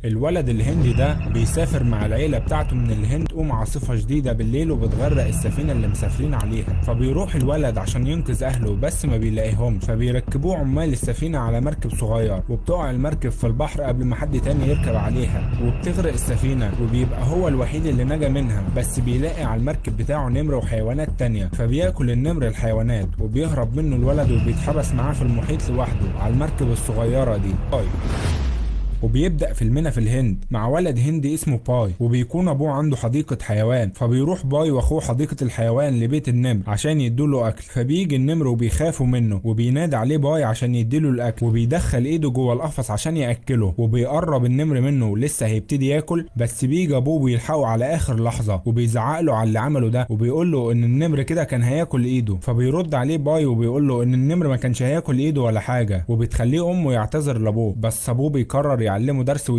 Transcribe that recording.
الولد الهندي ده بيسافر مع العيلة بتاعته من الهند، تقوم عاصفة شديدة بالليل وبتغرق السفينة اللي مسافرين عليها. فبيروح الولد عشان ينقذ اهله بس ما بيلاقيهمش، فبيركبوه عمال السفينة على مركب صغير، وبتقع المركب في البحر قبل ما حد تاني يركب عليها وبتغرق السفينة، وبيبقى هو الوحيد اللي نجا منها. بس بيلاقي على المركب بتاعه نمر وحيوانات تانية، فبياكل النمر الحيوانات وبيهرب منه الولد وبيتحبس معاه في المحيط لوحده على المركب الصغيرة دي. وبيبدأ فيلمنا في الهند مع ولد هندي اسمه باي، وبيكون ابوه عنده حديقة حيوان، فبيروح باي واخوه حديقة الحيوان لبيت النمر عشان يدوله اكل. فبيجي النمر وبيخافوا منه وبينادي عليه باي عشان يديله الاكل، وبيدخل ايده جوه القفص عشان ياكله، وبيقرب النمر منه ولسه هيبتدي ياكل، بس بيجي ابوه ويلحقه على اخر لحظة وبيزعق له على اللي عمله ده، وبيقول له ان النمر كده كان هياكل ايده. فبيرد عليه باي وبيقول له ان النمر ما كانش هياكل ايده ولا حاجة، وبتخليه امه يعتذر لابوه، بس ابوه بيقرر يعلمه درس